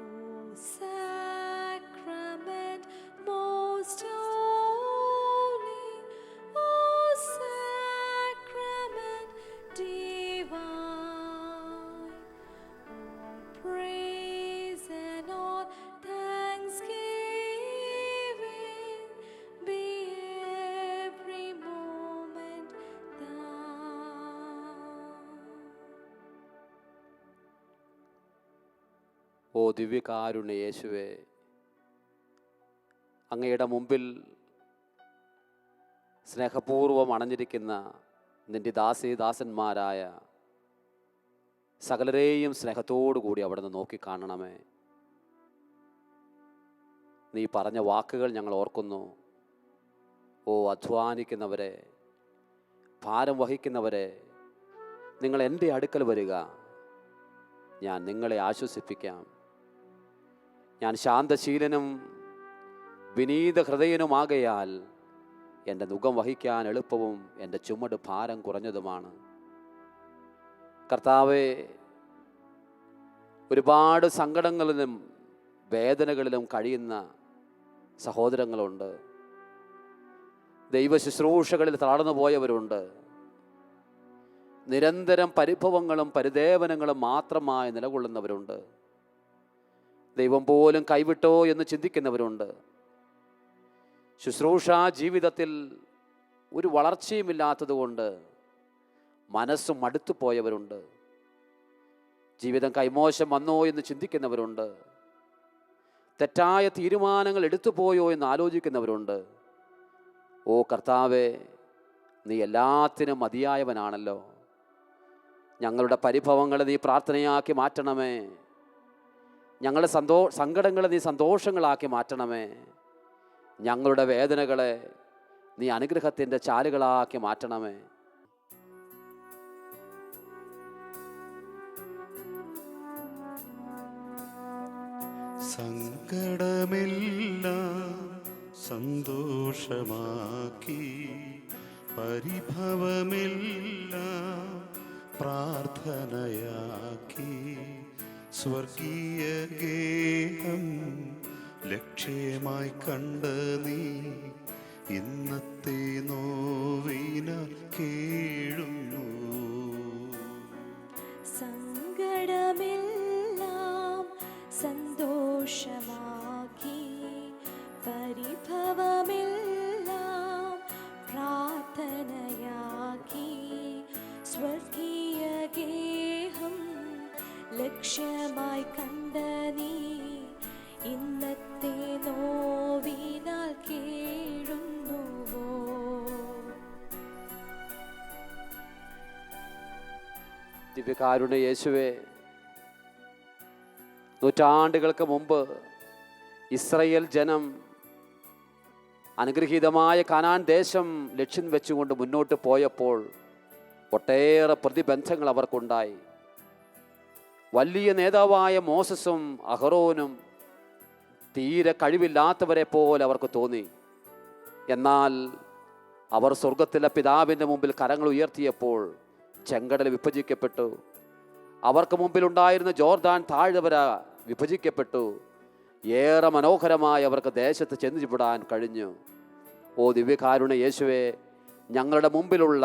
O sacrament most holy, O sacrament divine, all praise and all thanksgiving be every moment thine. ഓ ദിവ്യകാരുണ്യ യേശുവേ, അങ്ങയുടെ മുമ്പിൽ സ്നേഹപൂർവം അണഞ്ഞിരിക്കുന്ന നിൻ്റെ ദാസന്മാരായ സകലരെയും സ്നേഹത്തോടു കൂടി അവിടെ നിന്ന് നോക്കി കാണണമേ. നീ പറഞ്ഞ വാക്കുകൾ ഞങ്ങൾ ഓർക്കുന്നു. ഓ അധ്വാനിക്കുന്നവരെ, ഭാരം വഹിക്കുന്നവരെ, നിങ്ങൾ എൻ്റെ അടുക്കൽ വരിക, ഞാൻ നിങ്ങളെ ആശ്വസിപ്പിക്കാം. ഞാൻ ശാന്തശീലനും വിനീത ഹൃദയനുമാകയാൽ എൻ്റെ നുകം വഹിക്കാൻ എളുപ്പവും എൻ്റെ ചുമട് ഭാരം കുറഞ്ഞതുമാണ്. കർത്താവേ, ഒരുപാട് സങ്കടങ്ങളിലും വേദനകളിലും കഴിയുന്ന സഹോദരങ്ങളുണ്ട്. ദൈവ ശുശ്രൂഷകളിൽ തളർന്നു പോയവരുണ്ട്. നിരന്തരം പരിഭവങ്ങളും പരിദേവനങ്ങളും മാത്രമായി നിലകൊള്ളുന്നവരുണ്ട്. ദൈവം പോലും കൈവിട്ടോ എന്ന് ചിന്തിക്കുന്നവരുണ്ട്. ശുശ്രൂഷാ ജീവിതത്തിൽ ഒരു വളർച്ചയുമില്ലാത്തതുകൊണ്ട് മനസ്സും മടുത്തു പോയവരുണ്ട്. ജീവിതം കൈമോശം വന്നോ എന്ന് ചിന്തിക്കുന്നവരുണ്ട്. തെറ്റായ തീരുമാനങ്ങൾ എടുത്തുപോയോ എന്ന് ആലോചിക്കുന്നവരുണ്ട്. ഓ കർത്താവേ, നീ എല്ലാത്തിനും മതിയായവനാണല്ലോ. ഞങ്ങളുടെ പരിഭവങ്ങളെ നീ പ്രാർത്ഥനയാക്കി മാറ്റണമേ. ഞങ്ങളുടെ സങ്കടങ്ങളെ നീ സന്തോഷങ്ങളാക്കി മാറ്റണമേ. ഞങ്ങളുടെ വേദനകളെ നീ അനുഗ്രഹത്തിൻ്റെ ചാലുകളാക്കി മാറ്റണമേ. സങ്കടമെല്ലാം സന്തോഷമാക്കി, പരിഭവമെല്ലാം പ്രാർത്ഥനയാക്കി, സ്വർഗീയ ഗേഹം ലക്ഷ്യമായി കണ്ട നീ ഇന്നത്തെ നോവിനാൽ കേഴുന്നു. സങ്കടമെല്ലാം സന്തോഷമാക്കി, പരിഭവമെല്ലാം പ്രാർത്ഥനയാക്കി, സ്വർഗീയ ഗേഹം ലക്ഷ്യമായി കണ്ട നീ ഇന്നത്തെ നോവിനാൽ കേഴുന്നുവോ? ദിവ്യകാരുണ്യ യേശുവേ, നൂറ്റാണ്ടുകൾക്ക് മുമ്പ് ഇസ്രയേൽ ജനം അനുഗ്രഹീതമായ കനാൻ ദേശം ലക്ഷ്യം വെച്ചുകൊണ്ട് മുന്നോട്ട് പോയപ്പോൾ ഒട്ടേറെ പ്രതിബന്ധങ്ങൾ അവർക്കുണ്ടായി. വലിയ നേതാവായ മോസസും അഹറോനും തീരെ കഴിവില്ലാത്തവരെ പോലെ അവർക്ക് തോന്നി. എന്നാൽ അവർ സ്വർഗത്തിലെ പിതാവിൻ്റെ മുമ്പിൽ കരങ്ങൾ ഉയർത്തിയപ്പോൾ ചെങ്കടൽ വിഭജിക്കപ്പെട്ടു. അവർക്ക് മുമ്പിലുണ്ടായിരുന്ന ജോർദാൻ താഴ്വര വിഭജിക്കപ്പെട്ടു. ഏറെ മനോഹരമായി അവർക്ക് ദേശത്ത് ചെന്നുവിടാൻ കഴിഞ്ഞു. ഓ ദിവ്യകാരുണ്യ യേശുവേ, ഞങ്ങളുടെ മുമ്പിലുള്ള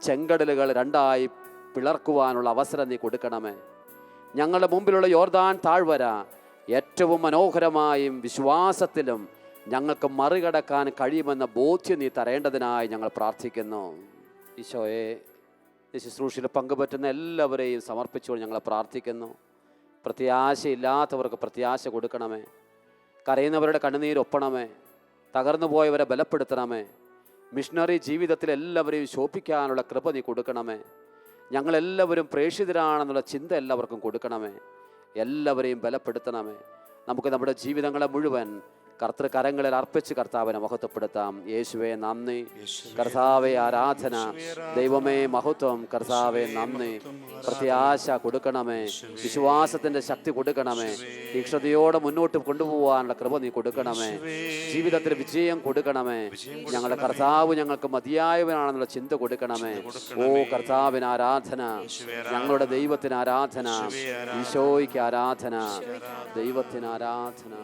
ചെങ്കടലുകൾ രണ്ടായി പിളർക്കുവാനുള്ള അവസരം നീ കൊടുക്കണമേ. ഞങ്ങളുടെ മുമ്പിലുള്ള യോർദാൻ താഴ്വര ഏറ്റവും മനോഹരമായും വിശ്വാസത്തിലും ഞങ്ങൾക്ക് മറികടക്കാൻ കഴിയുമെന്ന ബോധ്യം നീ തരേണ്ടതിനായി ഞങ്ങൾ പ്രാർത്ഥിക്കുന്നു. ഈശോയെ, ഈ ശുശ്രൂഷയിൽ പങ്കുപറ്റുന്ന എല്ലാവരെയും സമർപ്പിച്ചുകൊണ്ട് ഞങ്ങൾ പ്രാർത്ഥിക്കുന്നു. പ്രത്യാശയില്ലാത്തവർക്ക് പ്രത്യാശ കൊടുക്കണമേ. കരയുന്നവരുടെ കണ്ണുനീരൊപ്പണമേ. തകർന്നു പോയവരെ ബലപ്പെടുത്തണമേ. മിഷണറി ജീവിതത്തിൽ എല്ലാവരെയും ശോഭിക്കാനുള്ള കൃപ നീ കൊടുക്കണമേ. ഞങ്ങളെല്ലാവരും പ്രേക്ഷിതരാണെന്നുള്ള ചിന്ത എല്ലാവർക്കും കൊടുക്കണമേ. എല്ലാവരെയും ബലപ്പെടുത്തണമേ. നമുക്ക് നമ്മുടെ ജീവിതങ്ങളെ മുഴുവൻ കർത്തൃകരങ്ങളിൽ അർപ്പിച്ച് കർത്താവിനെ മഹത്വപ്പെടുത്താം. യേശുവേ നന്ദി, കർത്താവെ ആരാധന, ദൈവമേ മഹത്വം, കർത്താവെ നന്ദി. പ്രത്യാശ കൊടുക്കണമേ, വിശ്വാസത്തിൻ്റെ ശക്തി കൊടുക്കണമേ, തീക്ഷ്ണതയോടെ മുന്നോട്ട് കൊണ്ടുപോകാനുള്ള കൃപ നീ കൊടുക്കണമേ. ജീവിതത്തിൽ വിജയം കൊടുക്കണമേ. ഞങ്ങളുടെ കർത്താവ് ഞങ്ങൾക്ക് മതിയായവനാണെന്നുള്ള ചിന്ത കൊടുക്കണമേ. ഓ കർത്താവിന് ആരാധന, ഞങ്ങളുടെ ദൈവത്തിന് ആരാധന, ഈശോയ്ക്ക് ആരാധന, ദൈവത്തിന് ആരാധന.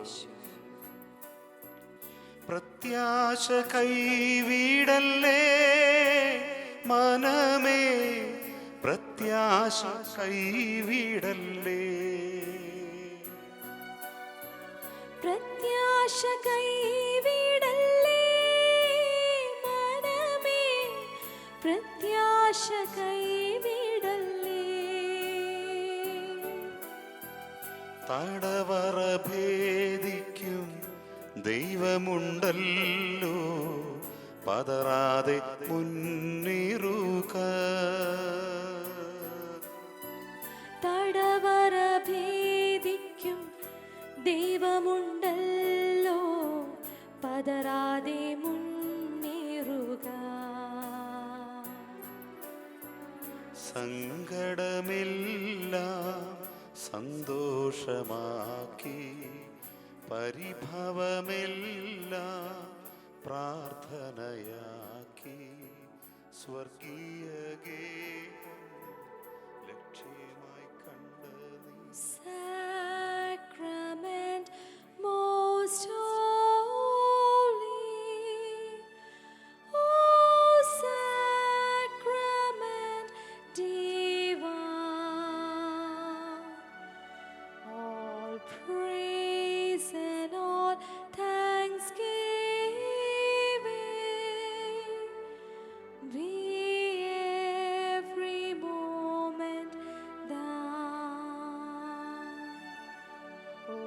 പ്രത്യാശ കൈവിടല്ലേ മനമേ, പ്രത്യാശ കൈവിടല്ലേ. പ്രത്യാശ കൈവിടല്ലേ മനമേ, പ്രത്യാശ കൈവിടല്ലേ. തടവറ ഭേദിക്കും ദൈവമുണ്ടല്ലോ, പതറാതെ മുന്നേറുക. സങ്കടമെല്ലാം സന്തോഷമാക്കി, പരിഭവമെല്ലാം പ്രാർത്ഥനയാക്കി, സ്വർഗീയ ഗേഹം ലക്ഷ്യമായി കണ്ട നീ. Sacrament most holy, O sacrament divine, all praise and all thanksgiving be every moment thine. O